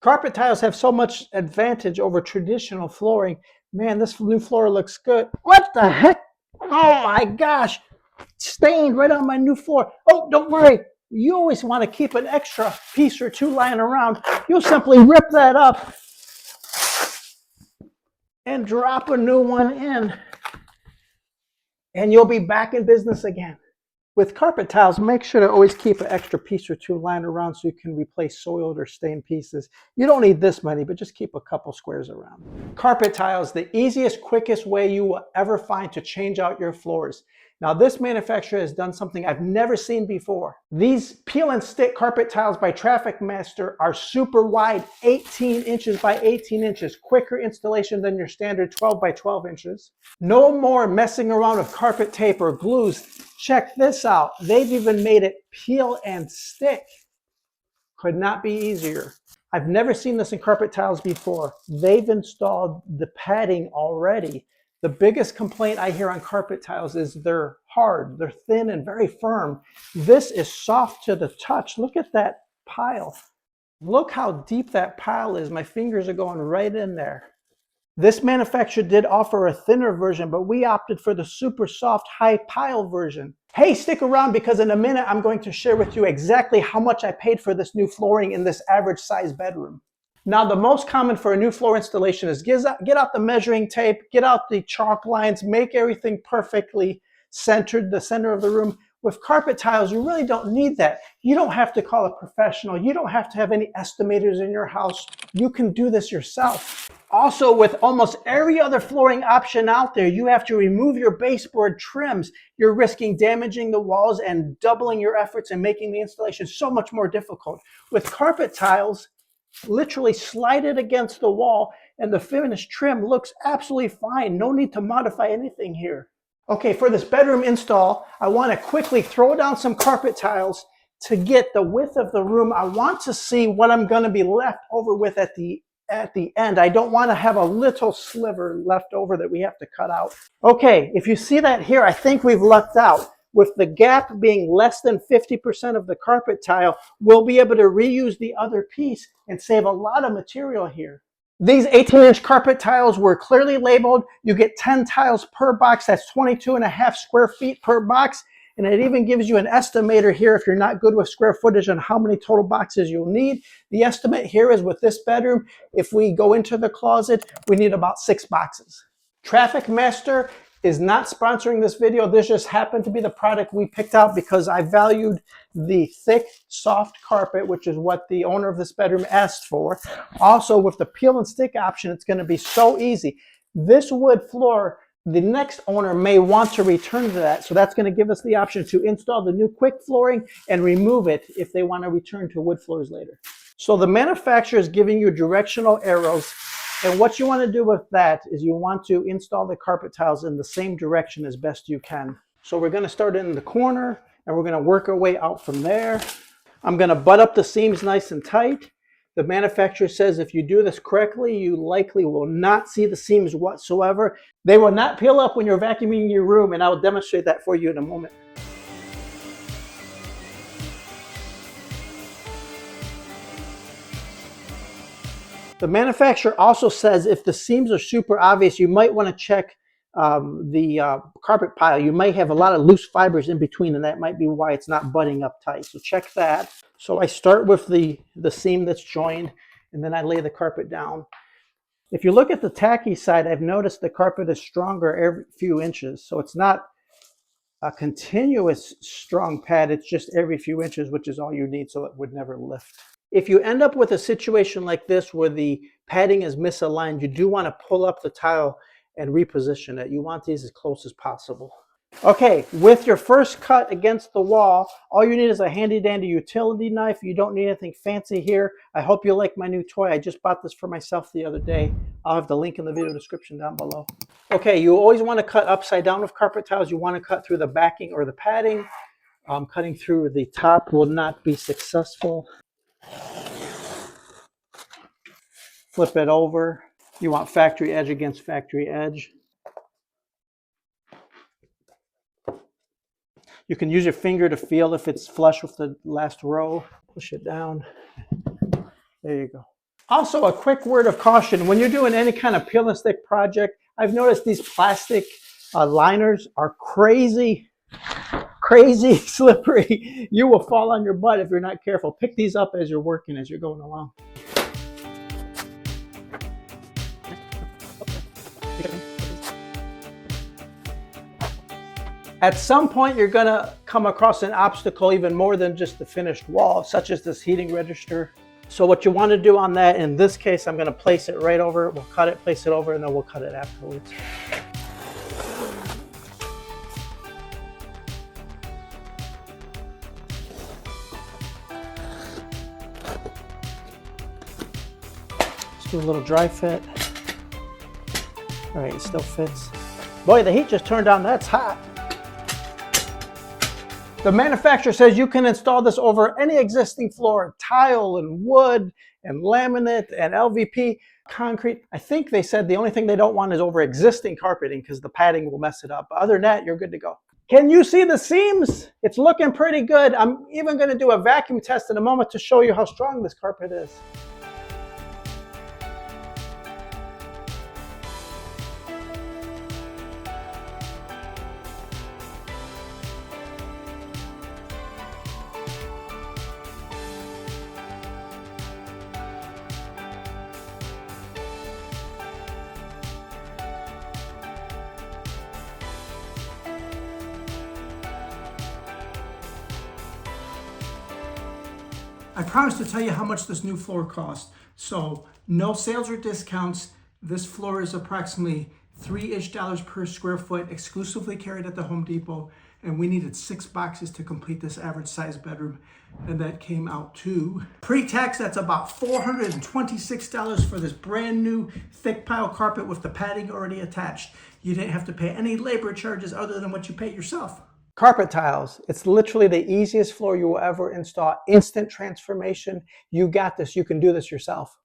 Carpet tiles have so much advantage over traditional flooring. Man, this new floor looks good. What the heck? Oh my gosh. Stained right on my new floor. Oh, don't worry. You always want to keep an extra piece or two lying around. You'll simply rip that up and drop a new one in, and you'll be back in business again. With carpet tiles, make sure to always keep an extra piece or two lying around so you can replace soiled or stained pieces. You don't need this many, but just keep a couple squares around. Carpet tiles, the easiest, quickest way you will ever find to change out your floors. Now, this manufacturer has done something I've never seen before. These peel and stick carpet tiles by Traffic Master are super wide, 18 inches by 18 inches, quicker installation than your standard 12 by 12 inches. No more messing around with carpet tape or glues. Check this out. They've even made it peel and stick. Could not be easier. I've never seen this in carpet tiles before. They've installed the padding already. The biggest complaint I hear on carpet tiles is they're hard, they're thin and very firm. This is soft to the touch. Look at that pile. Look how deep that pile is. My fingers are going right in there. This manufacturer did offer a thinner version, but we opted for the super soft high pile version. Hey, stick around because in a minute I'm going to share with you exactly how much I paid for this new flooring in this average size bedroom. Now, the most common for a new floor installation is get out the measuring tape, get out the chalk lines, make everything perfectly centered, the center of the room. With carpet tiles, you really don't need that. You don't have to call a professional. You don't have to have any estimators in your house. You can do this yourself. Also, with almost every other flooring option out there, you have to remove your baseboard trims. You're risking damaging the walls and doubling your efforts and making the installation so much more difficult. With carpet tiles, literally slide it against the wall and the finished trim looks absolutely fine. No need to modify anything here. Okay, for this bedroom install, I want to quickly throw down some carpet tiles to get the width of the room. I want to see what I'm going to be left over with at the end. I don't want to have a little sliver left over that we have to cut out. Okay, if you see that here, I think we've lucked out. With the gap being less than 50% of the carpet tile, we'll be able to reuse the other piece and save a lot of material here. These 18-inch carpet tiles were clearly labeled. You get 10 tiles per box. That's 22.5 square feet per box. And it even gives you an estimator here if you're not good with square footage on how many total boxes you'll need. The estimate here is with this bedroom, if we go into the closet, we need about 6 boxes. Traffic Master is not sponsoring this video. This just happened to be the product we picked out because I valued the thick, soft carpet, which is what the owner of this bedroom asked for. Also, with the peel and stick option, it's going to be so easy. This wood floor, the next owner may want to return to that. So that's going to give us the option to install the new quick flooring and remove it if they want to return to wood floors later. So the manufacturer is giving you directional arrows. And what you want to do with that is you want to install the carpet tiles in the same direction as best you can. So we're going to start in the corner and we're going to work our way out from there. I'm going to butt up the seams nice and tight. The manufacturer says if you do this correctly, you likely will not see the seams whatsoever. They will not peel up when you're vacuuming your room, and I will demonstrate that for you in a moment. The manufacturer also says if the seams are super obvious, you might want to check the carpet pile. You might have a lot of loose fibers in between, and that might be why it's not butting up tight. So check that. So I start with the seam that's joined, and then I lay the carpet down. If you look at the tacky side, I've noticed the carpet is stronger every few inches. So it's not a continuous strong pad. It's just every few inches, which is all you need, so it would never lift. If you end up with a situation like this where the padding is misaligned, you do want to pull up the tile and reposition it. You want these as close as possible. Okay, with your first cut against the wall, all you need is a handy dandy utility knife. You don't need anything fancy here. I hope you like my new toy. I just bought this for myself the other day. I'll have the link in the video description down below. Okay, you always want to cut upside down with carpet tiles. You want to cut through the backing or the padding. Cutting through the top will not be successful. Flip it over. You want factory edge against factory edge. You can use your finger to feel if it's flush with the last row. Push it down. There you go. Also, a quick word of caution. When you're doing any kind of peel and stick project, I've noticed these plastic liners are crazy slippery. You will fall on your butt if you're not careful. Pick these up as you're working, as you're going along. At some point, you're going to come across an obstacle even more than just the finished wall, such as this heating register. So what you want to do on that, in this case, I'm going to place it right over. We'll cut it, place it over, and then we'll cut it afterwards. Let's do a little dry fit. All right, it still fits. Boy, the heat just turned on. That's hot. The manufacturer says you can install this over any existing floor, tile and wood and laminate and LVP, concrete. I think they said the only thing they don't want is over existing carpeting because the padding will mess it up. But other than that, you're good to go. Can you see the seams? It's looking pretty good. I'm even going to do a vacuum test in a moment to show you how strong this carpet is. I promised to tell you how much this new floor costs. So no sales or discounts. This floor is approximately $3-ish per square foot, exclusively carried at the Home Depot. And we needed 6 boxes to complete this average size bedroom. And that came out to pre-tax, that's about $426 for this brand new thick pile carpet with the padding already attached. You didn't have to pay any labor charges other than what you pay yourself. Carpet tiles, it's literally the easiest floor you will ever install. Instant transformation. You got this. You can do this yourself.